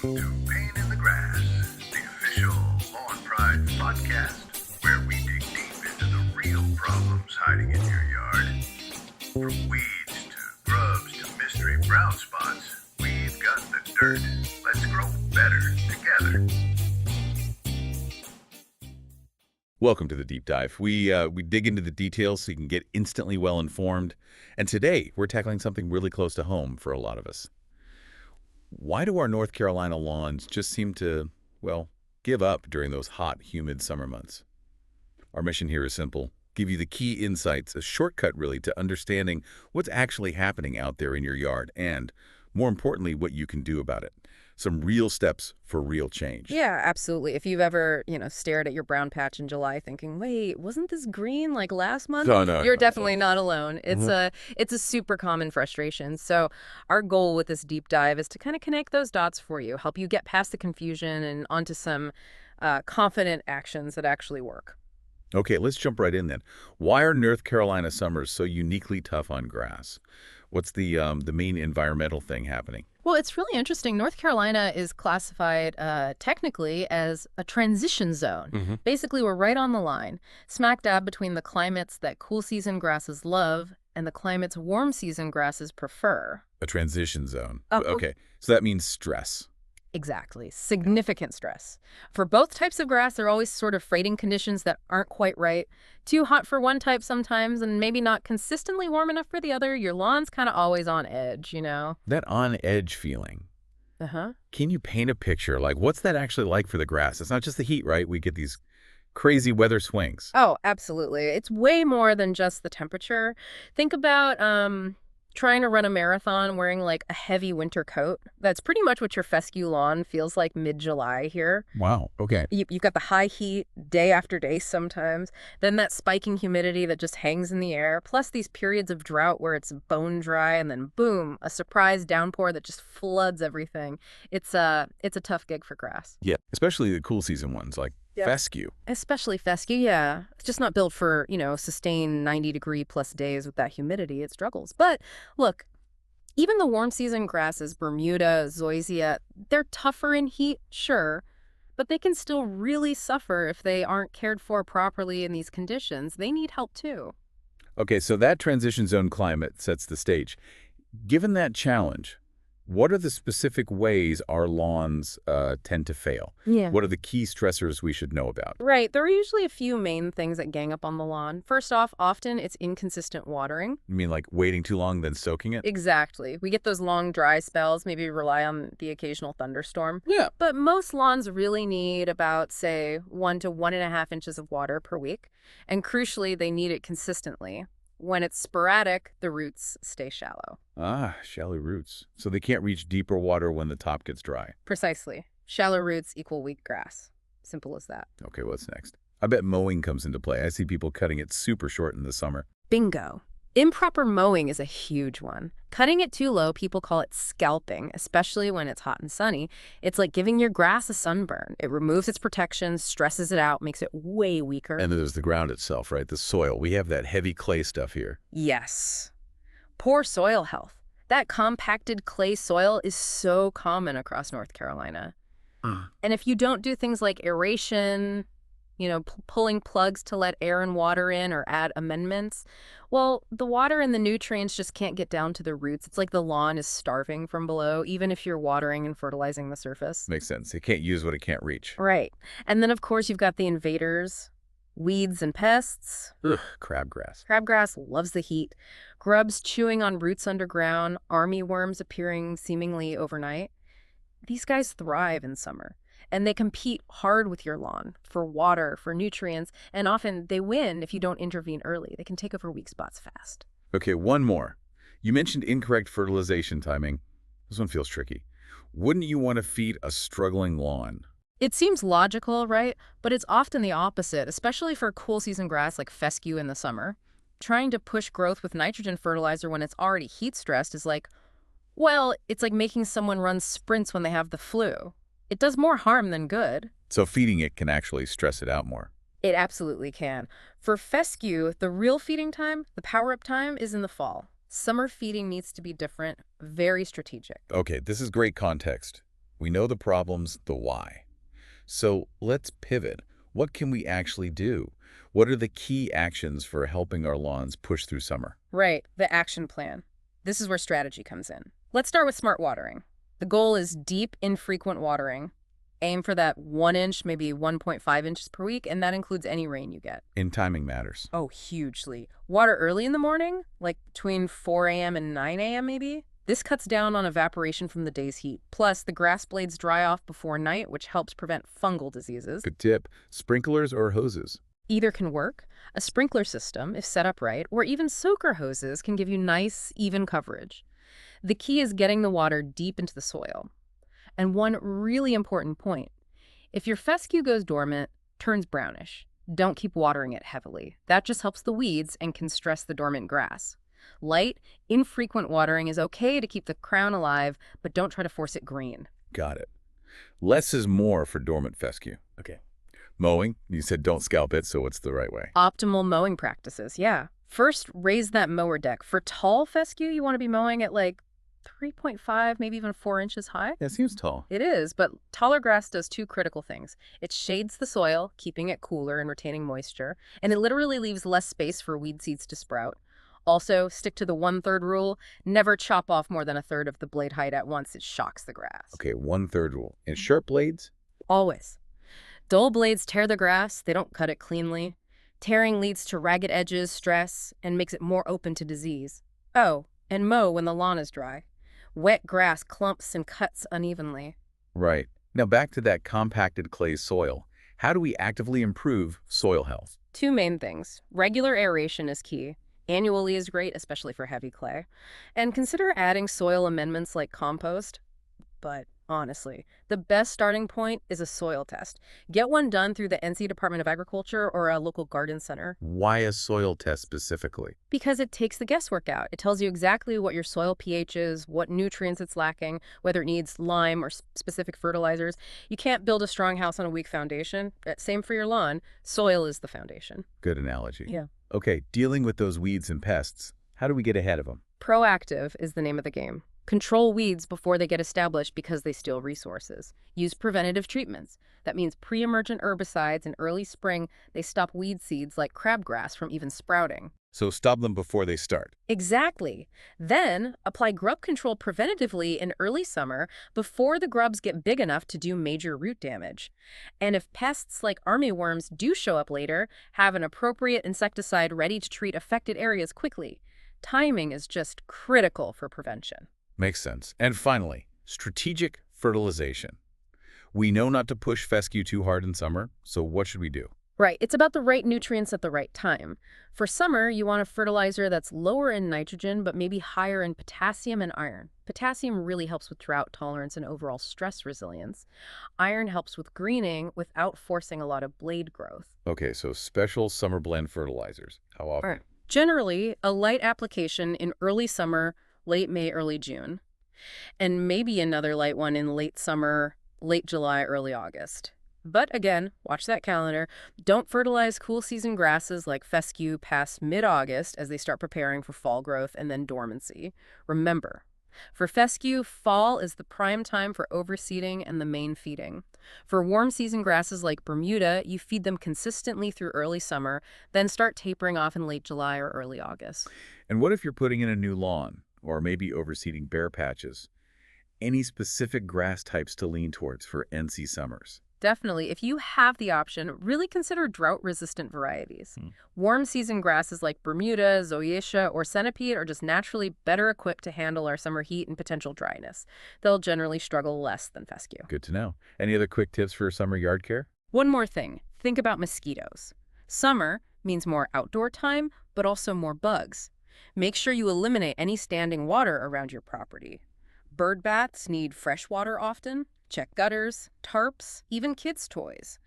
Welcome to Pain in the Grass, the official Lawn Pride podcast, where we dig deep into the real problems hiding in your yard. From weeds to grubs to mystery brown spots, we've got the dirt. Let's grow better together. Welcome to the deep dive. We dig into the details so you can get instantly well informed. And today we're tackling something really close to home for a lot of us. Why do our North Carolina lawns just seem to, well, give up during those hot, humid summer months? Our mission here is simple. Give you the key insights, a shortcut really to understanding what's actually happening out there in your yard and, more importantly, what you can do about it. Some real steps for real change. Yeah, absolutely. If you've ever, stared at your brown patch in July thinking, wait, wasn't this green like last month? No, You're definitely not alone. It's a super common frustration. So our goal with this deep dive is to kind of connect those dots for you, help you get past the confusion and onto some confident actions that actually work. Okay, let's jump right in then. Why are North Carolina summers so uniquely tough on grass? What's the main environmental thing happening? Well, it's really interesting. North Carolina is classified technically as a transition zone. Basically, we're right on the line, smack dab between the climates that cool season grasses love and the climates warm season grasses prefer. A transition zone. Oh, Okay, so that means stress. Exactly. Significant stress. For both types of grass, there are always sort of freighting conditions that aren't quite right. Too hot for one type sometimes, and maybe not consistently warm enough for the other. Your lawn's kind of always on edge, That on-edge feeling. Uh-huh. Can you paint a picture? Like, what's that actually like for the grass? It's not just the heat, right? We get these crazy weather swings. Oh, absolutely. It's way more than just the temperature. Think about trying to run a marathon wearing like a heavy winter coat. That's pretty much what your fescue lawn feels like mid-July here. Wow, okay. You've got the high heat day after day sometimes, then that spiking humidity that just hangs in the air, plus these periods of drought where it's bone dry, and then boom, a surprise downpour that just floods everything. It's a tough gig for grass. Yeah, especially the cool season ones like fescue. Especially fescue, yeah. It's just not built for, sustained 90-degree plus days with that humidity. It struggles. But look, even the warm season grasses, Bermuda, zoysia, they're tougher in heat, sure, but they can still really suffer if they aren't cared for properly in these conditions. They need help too. Okay, so that transition zone climate sets the stage. Given that challenge, what are the specific ways our lawns tend to fail? Yeah. What are the key stressors we should know about? Right. There are usually a few main things that gang up on the lawn. First off, often it's inconsistent watering. You mean like waiting too long, then soaking it? Exactly. We get those long dry spells, maybe rely on the occasional thunderstorm. Yeah. But most lawns really need about, say, 1 to 1.5 inches of water per week. And crucially, they need it consistently. When it's sporadic, the roots stay shallow. Ah, shallow roots. So they can't reach deeper water when the top gets dry. Precisely. Shallow roots equal weak grass. Simple as that. Okay, what's next? I bet mowing comes into play. I see people cutting it super short in the summer. Bingo. Improper mowing is a huge one. Cutting it too low, people call it scalping, especially when it's hot and sunny. It's like giving your grass a sunburn. It removes its protection, stresses it out, makes it way weaker. And then there's the ground itself, right? The soil. We have that heavy clay stuff here. Yes. Poor soil health. That compacted clay soil is so common across North Carolina. And if you don't do things like aeration, pulling plugs to let air and water in or add amendments, well, the water and the nutrients just can't get down to the roots. It's like the lawn is starving from below, even if you're watering and fertilizing the surface. Makes sense. It can't use what it can't reach. Right. And then, of course, you've got the invaders, weeds and pests. Ugh, crabgrass. Crabgrass loves the heat. Grubs chewing on roots underground, army worms appearing seemingly overnight. These guys thrive in summer. And they compete hard with your lawn for water, for nutrients, and often they win if you don't intervene early. They can take over weak spots fast. Okay, one more. You mentioned incorrect fertilization timing. This one feels tricky. Wouldn't you want to feed a struggling lawn? It seems logical, right? But it's often the opposite, especially for cool season grass like fescue in the summer. Trying to push growth with nitrogen fertilizer when it's already heat stressed is it's like making someone run sprints when they have the flu. It does more harm than good. So feeding it can actually stress it out more. It absolutely can. For fescue, the real feeding time, the power-up time, is in the fall. Summer feeding needs to be different, very strategic. Okay, this is great context. We know the problems, the why. So let's pivot. What can we actually do? What are the key actions for helping our lawns push through summer? Right, the action plan. This is where strategy comes in. Let's start with smart watering. The goal is deep, infrequent watering. Aim for that 1 inch, maybe 1.5 inches per week, and that includes any rain you get. And timing matters. Oh, hugely. Water early in the morning, like between 4 a.m. and 9 a.m. maybe. This cuts down on evaporation from the day's heat. Plus, the grass blades dry off before night, which helps prevent fungal diseases. Good tip. Sprinklers or hoses? Either can work. A sprinkler system, if set up right, or even soaker hoses can give you nice, even coverage. The key is getting the water deep into the soil. And one really important point. If your fescue goes dormant, turns brownish, don't keep watering it heavily. That just helps the weeds and can stress the dormant grass. Light, infrequent watering is okay to keep the crown alive, but don't try to force it green. Got it. Less is more for dormant fescue. Okay. Mowing, you said don't scalp it, so what's the right way? Optimal mowing practices, yeah. First, raise that mower deck. For tall fescue, you want to be mowing at like 3.5, maybe even 4 inches high. That seems tall. It is, but taller grass does two critical things. It shades the soil, keeping it cooler and retaining moisture, and it literally leaves less space for weed seeds to sprout. Also, stick to the 1/3 rule. Never chop off more than 1/3 of the blade height at once. It shocks the grass. Okay, 1/3 rule. And sharp blades? Always. Dull blades tear the grass. They don't cut it cleanly. Tearing leads to ragged edges, stress, and makes it more open to disease. Oh, and mow when the lawn is dry. Wet grass clumps and cuts unevenly. Right. Now back to that compacted clay soil. How do we actively improve soil health? Two main things. Regular aeration is key. Annually is great, especially for heavy clay. And consider adding soil amendments like compost. But honestly, the best starting point is a soil test. Get one done through the NC Department of Agriculture or a local garden center. Why a soil test specifically? Because it takes the guesswork out. It tells you exactly what your soil pH is, what nutrients it's lacking, whether it needs lime or specific fertilizers. You can't build a strong house on a weak foundation. Same for your lawn. Soil is the foundation. Good analogy. Yeah. Okay, dealing with those weeds and pests, how do we get ahead of them? Proactive is the name of the game. Control weeds before they get established because they steal resources. Use preventative treatments. That means pre-emergent herbicides in early spring. They stop weed seeds like crabgrass from even sprouting. So stop them before they start. Exactly. Then apply grub control preventatively in early summer before the grubs get big enough to do major root damage. And if pests like armyworms do show up later, have an appropriate insecticide ready to treat affected areas quickly. Timing is just critical for prevention. Makes sense. And finally, strategic fertilization. We know not to push fescue too hard in summer, so what should we do? Right. It's about the right nutrients at the right time. For summer, you want a fertilizer that's lower in nitrogen, but maybe higher in potassium and iron. Potassium really helps with drought tolerance and overall stress resilience. Iron helps with greening without forcing a lot of blade growth. Okay, so special summer blend fertilizers. How often? Right. Generally, a light application in early summer, late May, early June, and maybe another light one in late summer, late July, early August. But again, watch that calendar. Don't fertilize cool season grasses like fescue past mid-August as they start preparing for fall growth and then dormancy. Remember, for fescue, fall is the prime time for overseeding and the main feeding. For warm season grasses like Bermuda, you feed them consistently through early summer, then start tapering off in late July or early August. And what if you're putting in a new lawn, or maybe overseeding bare patches? Any specific grass types to lean towards for NC summers? Definitely. If you have the option, really consider drought-resistant varieties. Warm season grasses like Bermuda, Zoysia, or Centipede are just naturally better equipped to handle our summer heat and potential dryness. They'll generally struggle less than fescue. Good to know. Any other quick tips for summer yard care? One more thing. Think about mosquitoes. Summer means more outdoor time, but also more bugs. Make sure you eliminate any standing water around your property. Bird baths need fresh water often. Check gutters, tarps, even kids' toys.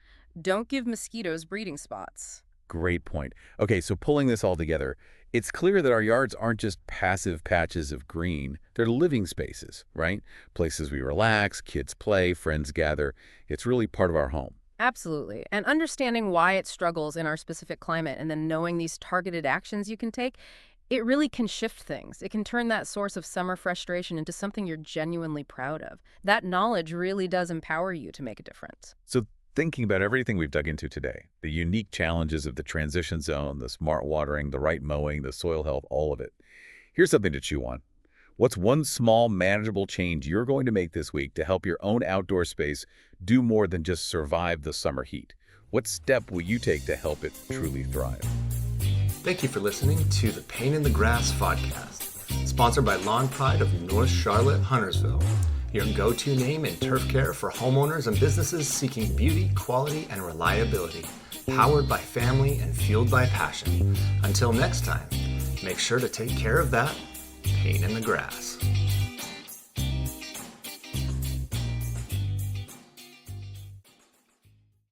Don't give mosquitoes breeding spots. Great point. Okay, so pulling this all together, it's clear that our yards aren't just passive patches of green. They're living spaces, right? Places we relax, kids play, friends gather. It's really part of our home. Absolutely. And understanding why it struggles in our specific climate and then knowing these targeted actions you can take, It really can shift things. It can turn that source of summer frustration into something you're genuinely proud of. That knowledge really does empower you to make a difference. So thinking about everything we've dug into today, the unique challenges of the transition zone, the smart watering, the right mowing, the soil health, all of it, here's something to chew on. What's one small, manageable change you're going to make this week to help your own outdoor space do more than just survive the summer heat? What step will you take to help it truly thrive? Thank you for listening to the Pain in the Grass Fodcast, sponsored by Lawn Pride of North Charlotte, Huntersville, your go-to name in turf care for homeowners and businesses seeking beauty, quality, and reliability, powered by family and fueled by passion. Until next time, make sure to take care of that pain in the grass.